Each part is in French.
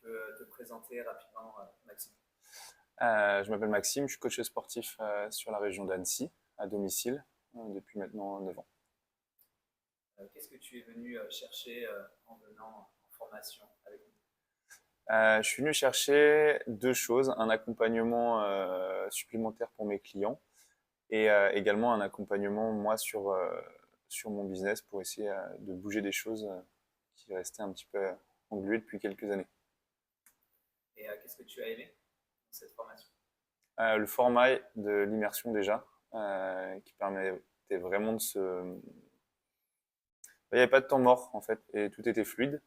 peux te présenter rapidement, Maxime? Je m'appelle Maxime, je suis coach sportif sur la région d'Annecy, à domicile, depuis maintenant 9 ans. Qu'est-ce que tu es venu chercher en venant en formation avec nous? Je suis venu chercher deux choses, un accompagnement supplémentaire pour mes clients et également un accompagnement moi sur mon business pour essayer de bouger des choses qui restaient un petit peu engluées depuis quelques années. Et qu'est-ce que tu as aimé dans cette formation? Le format de l'immersion déjà, qui permettait vraiment de se... Il n'y avait pas de temps mort en fait et tout était fluide.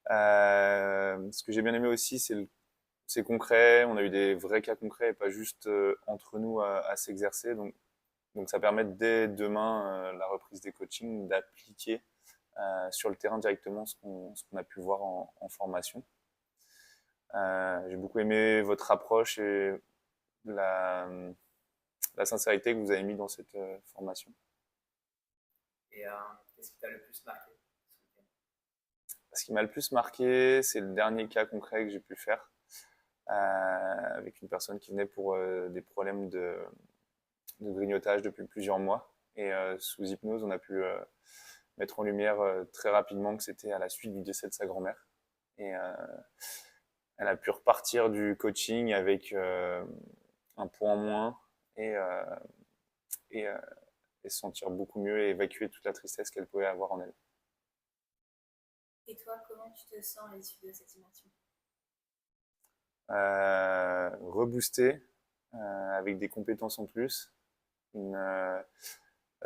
Ce que j'ai bien aimé aussi, c'est concret. On a eu des vrais cas concrets et pas juste entre nous à s'exercer. Donc ça permet dès demain, la reprise des coachings, d'appliquer sur le terrain directement ce qu'on a pu voir en formation. J'ai beaucoup aimé votre approche et la, la sincérité que vous avez mis dans cette formation. Et qu'est-ce qui t'a le plus marqué ce week-end? Ce qui m'a le plus marqué, c'est le dernier cas concret que j'ai pu faire avec une personne qui venait pour des problèmes de grignotage depuis plusieurs mois. Et sous hypnose, on a pu mettre en lumière très rapidement que c'était à la suite du décès de sa grand-mère. Et elle a pu repartir du coaching avec un poids en moins et, euh, et, euh, et se sentir beaucoup mieux et évacuer toute la tristesse qu'elle pouvait avoir en elle. Et toi, comment tu te sens à l'issue de cette immersion? Reboosté avec des compétences en plus, la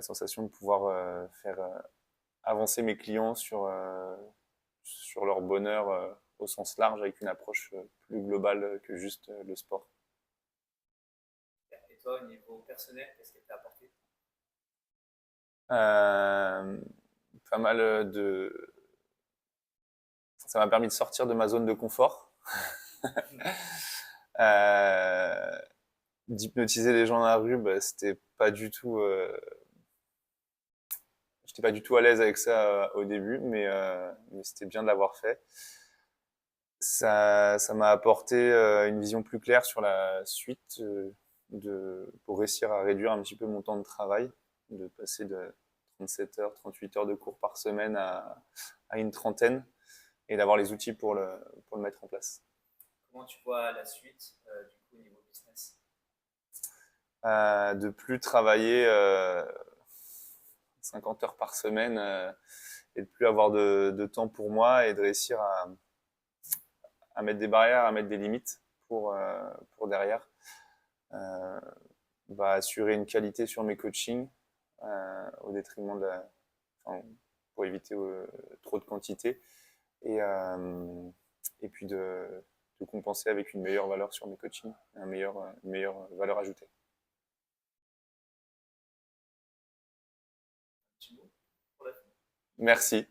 sensation de pouvoir faire avancer mes clients sur leur bonheur au sens large avec une approche plus globale que juste le sport. Et toi, au niveau personnel, qu'est-ce qu'elle t'a apporté? Euh, Pas mal de... Ça m'a permis de sortir de ma zone de confort. euh, D'hypnotiser les gens dans la rue, bah, c'était pas du tout... J'étais pas du tout à l'aise avec ça au début, mais c'était bien de l'avoir fait. Ça m'a apporté une vision plus claire sur la suite pour réussir à réduire un petit peu mon temps de travail, de passer de 37 heures, 38 heures de cours par semaine à une trentaine et d'avoir les outils pour le mettre en place. Comment tu vois la suite du coup au niveau business? De plus travailler 50 heures par semaine et de plus avoir de temps pour moi et de réussir à mettre des barrières, à mettre des limites pour derrière. Euh, Va assurer une qualité sur mes coachings au détriment enfin, pour éviter trop de quantité et puis de compenser avec une meilleure valeur sur mes coachings, une meilleure valeur ajoutée. Un petit mot pour la fin? Merci.